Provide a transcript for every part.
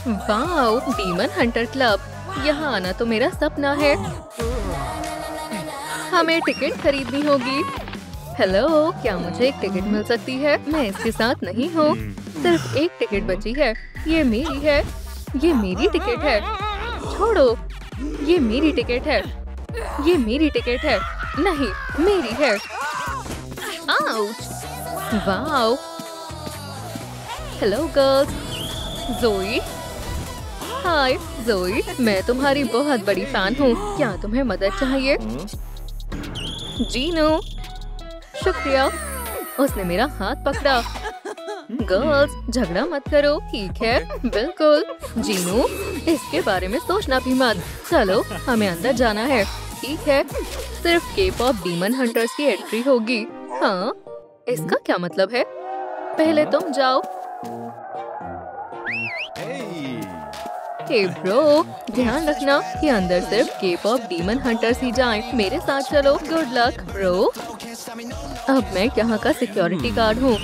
Wow, demon Hunter club. यहाँ आना तो मेरा सपना है। हमें टिकट खरीदनी होगी। हेलो, क्या मुझे एक टिकट मिल सकती है? मैं इसके साथ नहीं हूँ। सिर्फ एक टिकट बची है। ये मेरी है। ये मेरी टिकट है। छोड़ो। ये मेरी टिकट है। ये मेरी टिकट है। नहीं, मेरी है। आउच! वाओ! Hello girls. जोई। हाय जोई, मैं तुम्हारी बहुत बड़ी फैन हूँ। क्या तुम्हें मदद चाहिए? जीनू। शुक्रिया। उसने मेरा हाथ पकड़ा। गर्ल्स, झगड़ा मत करो, ठीक है? बिल्कुल। जीनू, इसके बारे में सोचना भी मत। चलो, हमें अंदर जाना है। ठीक है। सिर्फ के-पॉप डीमन हंटर्स की एंट्री होगी। हाँ, इसका क्या मतलब है? पहले तुम जाओ। हे ब्रो, ध्यान रखना कि अंदर सिर्फ के-पॉप डीमन हंटर्स ही जाएं। मेरे साथ चलो। Good luck bro. अब मैं यहाँ का सिक्योरिटी गार्ड हूँ।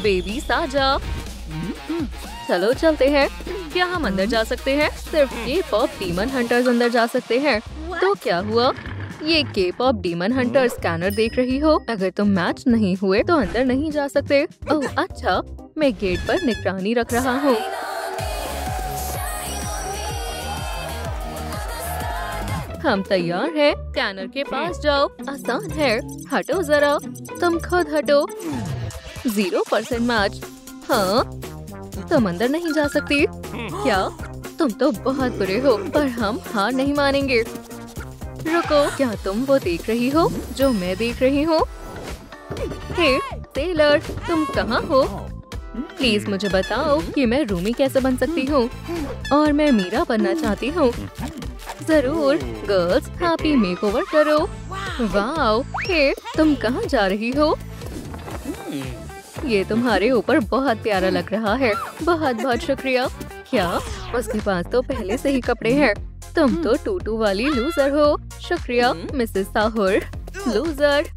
बेबी साजा। चलो चलते हैं। क्या हम अंदर जा सकते हैं? सिर्फ के-पॉप डीमन हंटर्स अंदर जा सकते हैं। तो क्या हुआ? ये के-पॉप डीमन हंटर स्कैनर देख रही हो? अगर तुम मैच नहीं हुए तो अंदर नहीं जा सकते। ओह अच्छा, मैं गेट पर निगरानी रख रहा हूँ। हम तैयार हैं। स्कैनर के पास जाओ। आसान है। हटो जरा। तुम खुद हटो। 0% मैच। हाँ, तुम अंदर नहीं जा सकती। क्या? तुम तो बहुत बुरे हो, पर हम हार नहीं मानेंगे। रुको, क्या तुम वो देख रही हो जो मैं देख रही हूँ? हे टेलर, तुम कहाँ हो? प्लीज मुझे बताओ कि मैं रूमी कैसे बन सकती हूँ। और मैं मीरा बनना चाहती हूँ। जरूर। गर्ल्स, हैप्पी मेकओवर करो। वाओ, हे, तुम कहाँ जा रही हो? ये तुम्हारे ऊपर बहुत प्यारा लग रहा है। बहुत बहुत शुक्रिया। क्या? उसके पास तो पहले से ही कपड़े हैं। तुम तो टूटू वाली लूजर हो। शुक्रिया मिसेस साहुर। लूजर।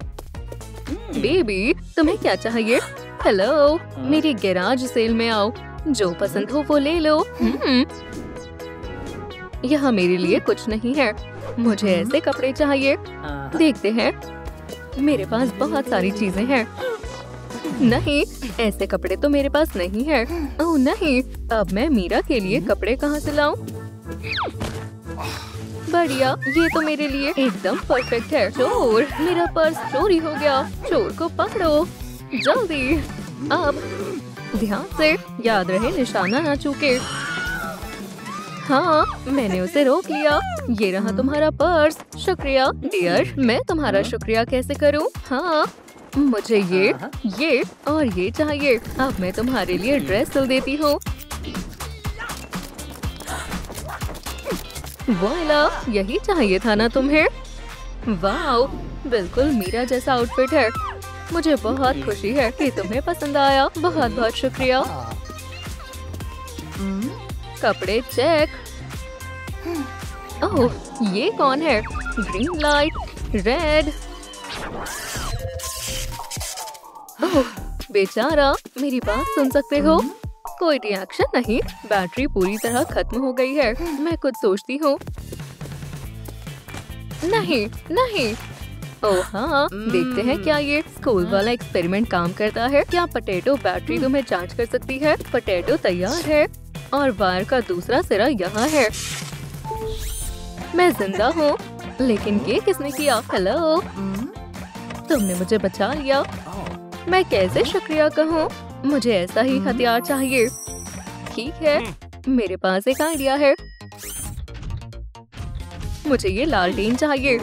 बेबी, तुम्हें क्या चाहिए? हेलो, मेरी गैराज सेल में आओ। जो पसंद हो वो ले लो। यहाँ मेरे लिए कुछ नहीं है। मुझे ऐसे कपड़े चाहिए। देखते हैं। मेरे पास बहुत सारी चीजें हैं। नहीं, ऐसे कपड़े तो मेरे पास नहीं है। ओह नहीं, अब मैं मीरा के लिए कपड़े कहाँ से लाऊं? बढ़िया, ये तो मेरे लिए एकदम परफेक्ट है। चोर, मेरा पर्स चोरी हो गया। चोर को पकड़ो जल्दी। अब ध्यान से, याद रहे निशाना ना चूके। हाँ, मैंने उसे रोक लिया। ये रहा तुम्हारा पर्स। शुक्रिया डियर। मैं तुम्हारा शुक्रिया कैसे करूँ? हाँ, मुझे ये और ये चाहिए। अब मैं तुम्हारे लिए ड्रेस सिल देती हूँ। वाला, यही चाहिए था ना तुम्हें? वाओ, बिल्कुल मीरा जैसा आउटफिट है। मुझे बहुत खुशी है कि तुम्हें पसंद आया। बहुत बहुत शुक्रिया। कपड़े चेक। ओह, ये कौन है? Green light, red. ओह, बेचारा, मेरी बात सुन सकते हो? कोई रिएक्शन नहीं। बैटरी पूरी तरह खत्म हो गई है। मैं कुछ सोचती हूँ। नहीं नहीं। ओह हाँ, देखते हैं क्या ये स्कूल वाला एक्सपेरिमेंट काम करता है। क्या पोटैटो बैटरी तुम्हें चार्ज कर सकती है? पोटैटो तैयार है और वायर का दूसरा सिरा यहाँ है। मैं जिंदा हूँ, लेकिन ये किसने किया? हेलो, तुमने मुझे बचा लिया। मैं कैसे शुक्रिया कहूँ? मुझे ऐसा ही हथियार चाहिए। ठीक है, मेरे पास एक आइडिया है। मुझे ये लालटेन चाहिए,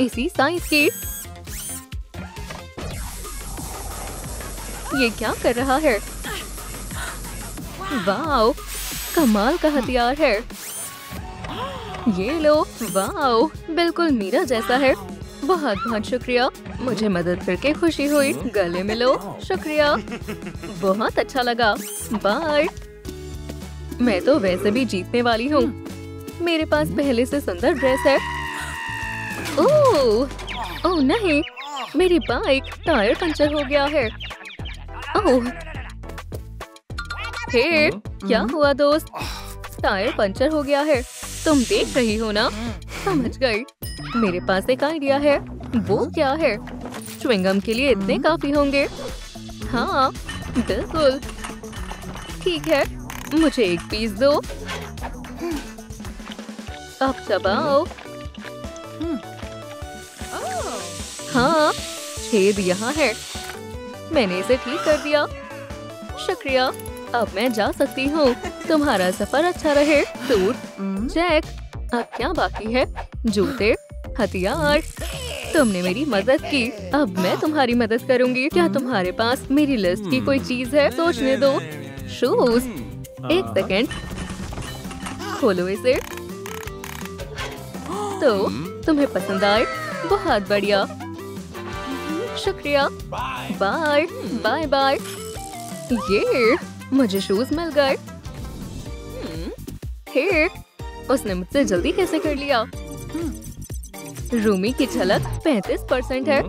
इसी साइज की। ये क्या कर रहा है? वाओ, कमाल का हथियार है। ये लो। वाओ, बिल्कुल मीरा जैसा है। बहुत बहुत शुक्रिया, मुझे मदद करके खुशी हुई। गले मिलो। शुक्रिया, बहुत अच्छा लगा। बाय। मैं तो वैसे भी जीतने वाली हूँ। मेरे पास पहले से सुंदर ड्रेस है। ओह, ओह नहीं, मेरी बाइक टायर पंचर हो गया है। ओह, हे, क्या हुआ दोस्त? टायर पंचर हो गया है। तुम देख रही हो ना? समझ गई। मेरे पास एक आइडिया है। वो क्या है? च्युइंगम के लिए इतने काफी होंगे। हाँ, बिल्कुल। ठीक है, मुझे एक पीस दो। अब चबाओ। हाँ, छेद यहाँ है। मैंने इसे ठीक कर दिया। शुक्रिया। अब मैं जा सकती हूँ। तुम्हारा सफर अच्छा रहे। Suit check. अब क्या बाकी है? जूते, हथियार। तुमने मेरी मदद की। अब मैं तुम्हारी मदद करूंगी। क्या तुम्हारे पास मेरी लिस्ट की कोई चीज है? सोचने दो। शूज। एक सेकेंड, खोलो इसे। तो तुम्हें पसंद आए? बहुत बढ़िया। शुक्रिया। Bye bye bye. ये मुझे शूज मिल गए। हे, उसने मुझसे जल्दी कैसे कर लिया? रूमी की झलक 35% है।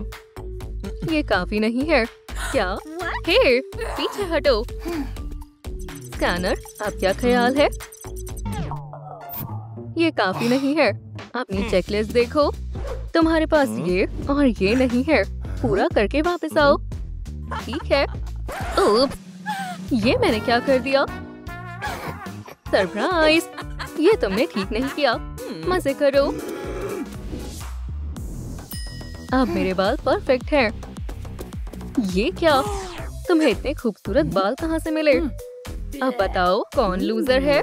ये काफी नहीं है क्या? हे, पीछे हटो। स्कैनर, अब क्या ख्याल है? ये काफी नहीं है। अपनी चेकलिस्ट देखो। तुम्हारे पास ये और ये नहीं है। पूरा करके वापस आओ। ठीक है। उप्स, ये मैंने क्या कर दिया? सरप्राइज! ये तुमने ठीक नहीं किया। मजे करो। अब मेरे बाल परफेक्ट हैं। ये क्या? तुम्हें इतने खूबसूरत बाल कहाँ से मिले? अब बताओ कौन लूजर है?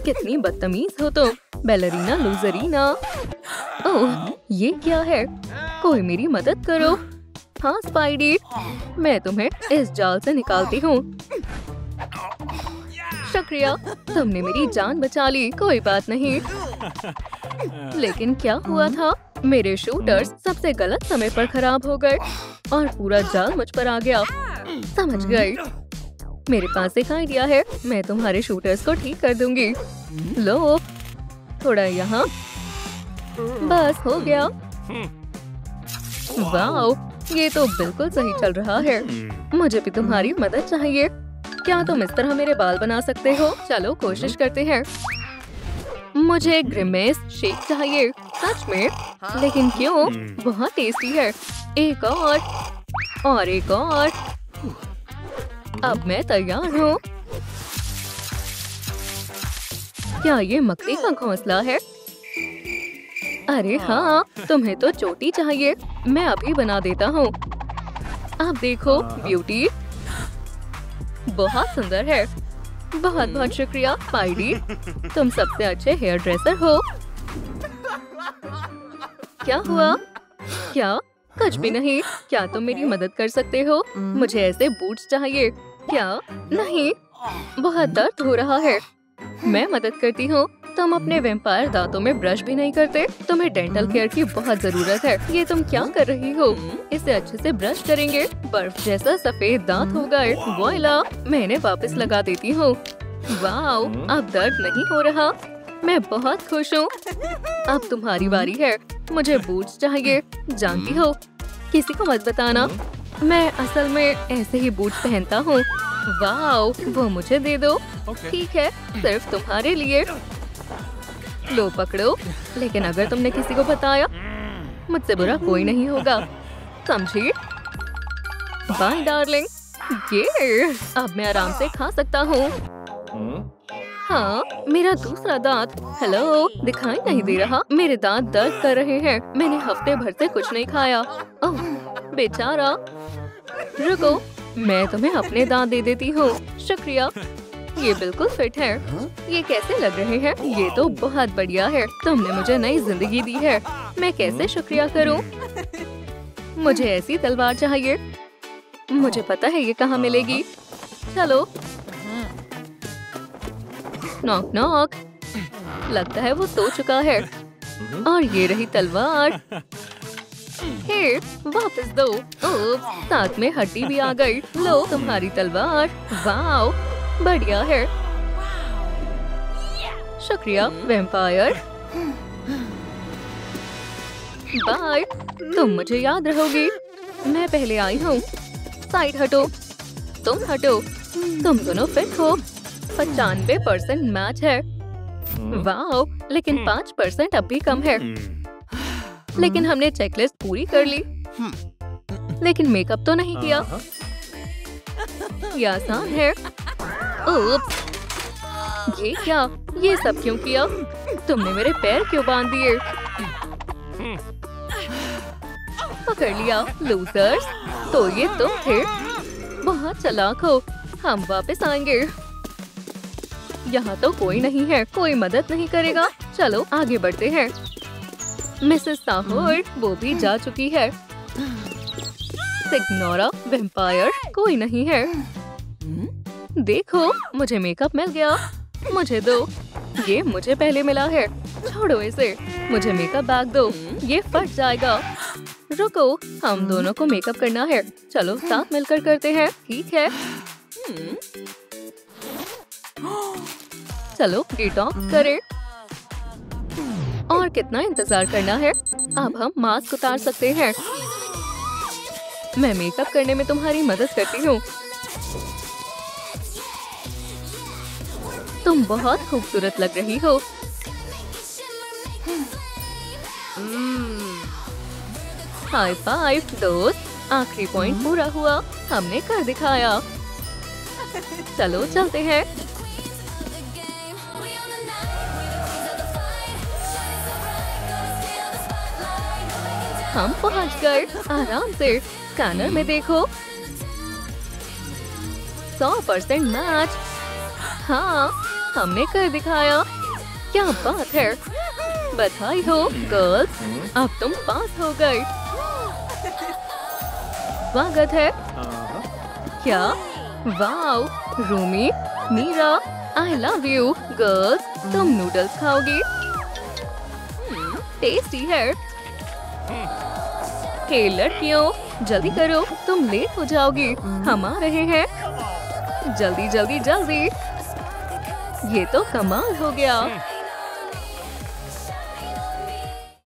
कितनी बदतमीज हो तुम, बैलरीना लूजरीना। ओह, ये क्या है? कोई मेरी मदद करो। हाँ स्पाइडी, मैं तुम्हें इस जाल से निकालती हूँ। शुक्रिया, तुमने मेरी जान बचा ली। कोई बात नहीं। लेकिन क्या हुआ था? मेरे शूटर्स सबसे गलत समय पर खराब हो गए और पूरा जाल मुझ पर आ गया। समझ गई। मेरे पास एक आइडिया है। मैं तुम्हारे शूटर्स को ठीक कर दूंगी। लो, थोड़ा यहाँ। बस हो गया। वाओ, ये तो बिल्कुल सही चल रहा है। मुझे भी तुम्हारी मदद चाहिए। क्या तुम इस तरह मेरे बाल बना सकते हो? चलो कोशिश करते हैं। मुझे ग्रिमेस शेक चाहिए। सच में? लेकिन क्यों? बहुत टेस्टी है। एक और एक और। अब मैं तैयार हूँ। क्या ये मकड़ी का घोंसला है? अरे हाँ, तुम्हें तो चोटी चाहिए। मैं अभी बना देता हूँ। अब देखो ब्यूटी, बहुत सुंदर है। बहुत बहुत शुक्रिया स्पाइडी, तुम सबसे अच्छे हेयर ड्रेसर हो। क्या हुआ? क्या? कुछ भी नहीं। क्या तुम मेरी मदद कर सकते हो? मुझे ऐसे बूट्स चाहिए। क्या? नहीं, बहुत दर्द हो रहा है। मैं मदद करती हूँ। तुम अपने वैम्पायर दांतों में ब्रश भी नहीं करते। तुम्हें डेंटल केयर की बहुत जरूरत है। ये तुम क्या कर रही हो? इसे अच्छे से ब्रश करेंगे। बर्फ जैसा सफेद दांत हो गए। वॉइला, मैं इन्हें वापस लगा देती हूँ। वाओ, अब दर्द नहीं हो रहा। मैं बहुत खुश हूँ। अब तुम्हारी बारी है। मुझे बूट्स चाहिए। जानती हो, किसी को मत बताना। मैं असल में ऐसे ही बूट्स पहनता हूँ। वाओ, वो मुझे दे दो। ठीक है, सिर्फ तुम्हारे लिए। लो पकड़ो। लेकिन अगर तुमने किसी को बताया, मुझसे बुरा कोई नहीं होगा, समझी? Bye darling. ये अब मैं आराम से खा सकता हूँ। हाँ, मेरा दूसरा दांत। हेलो, दिखाई नहीं दे रहा। मेरे दांत दर्द कर रहे हैं। मैंने हफ्ते भर से कुछ नहीं खाया। ओह, बेचारा। रुको, मैं तुम्हें अपने दांत दे देती हूँ। शुक्रिया, ये बिल्कुल फिट है। ये कैसे लग रहे हैं? ये तो बहुत बढ़िया है। तुमने मुझे नई जिंदगी दी है। मैं कैसे शुक्रिया करूं? मुझे ऐसी तलवार चाहिए। मुझे पता है ये कहाँ मिलेगी। चलो। Knock knock. लगता है वो सो चुका है। और ये रही तलवार। हे, वापस दो। ओह, साथ में हड्डी भी आ गई। लो तुम्हारी तलवार। वाओ, बढ़िया है। शुक्रिया वैम्पायर। बाय, तुम मुझे याद रहोगी। मैं पहले आई हूँ। साइड हटो। तुम हटो। तुम दोनों फिट हो। 95% मैच है। वाओ, लेकिन 5% अब भी कम है। लेकिन हमने चेकलिस्ट पूरी कर ली। लेकिन मेकअप तो नहीं किया। ये आसान है। उप्स, ये क्या? ये सब क्यों किया? तुमने मेरे पैर क्यों बांध दिए? पकड़ लिया लूजर्स। तो ये तुम थे। बहुत चालाक हो। हम वापस आएंगे। यहाँ तो कोई नहीं है, कोई मदद नहीं करेगा। चलो आगे बढ़ते हैं। मिसेस साहोर वो भी जा चुकी है। सिग्नोरा वैम्पायर कोई नहीं है। देखो, मुझे मेकअप मिल गया। मुझे दो। ये मुझे पहले मिला है। छोड़ो इसे। मुझे मेकअप बैग दो। ये फट जाएगा। रुको, हम दोनों को मेकअप करना है। चलो साथ मिलकर करते हैं। ठीक है। चलो डिटॉक्स करें। और कितना इंतजार करना है? अब हम मास्क उतार सकते हैं। मैं मेकअप करने में तुम्हारी मदद करती हूँ। तुम बहुत खूबसूरत लग रही हो। हाई फाइव दोस्त। आखिरी पॉइंट पूरा हुआ। हमने कर दिखाया। चलो चलते हैं। हम पहुंच गए। आराम से। स्कैनर में देखो। 100% मैच। हाँ, हमने कर दिखाया। क्या बात है। बधाई हो गर्ल्स। अब तुम पास हो गए। स्वागत है। क्या? Wow, Rumi, Meera, I love you girls. तुम नूडल्स खाओगी? टेस्टी है। हे लड़कियों, जल्दी करो, तुम लेट हो जाओगी। हम आ रहे हैं। जल्दी जल्दी जल्दी। ये तो कमाल हो गया।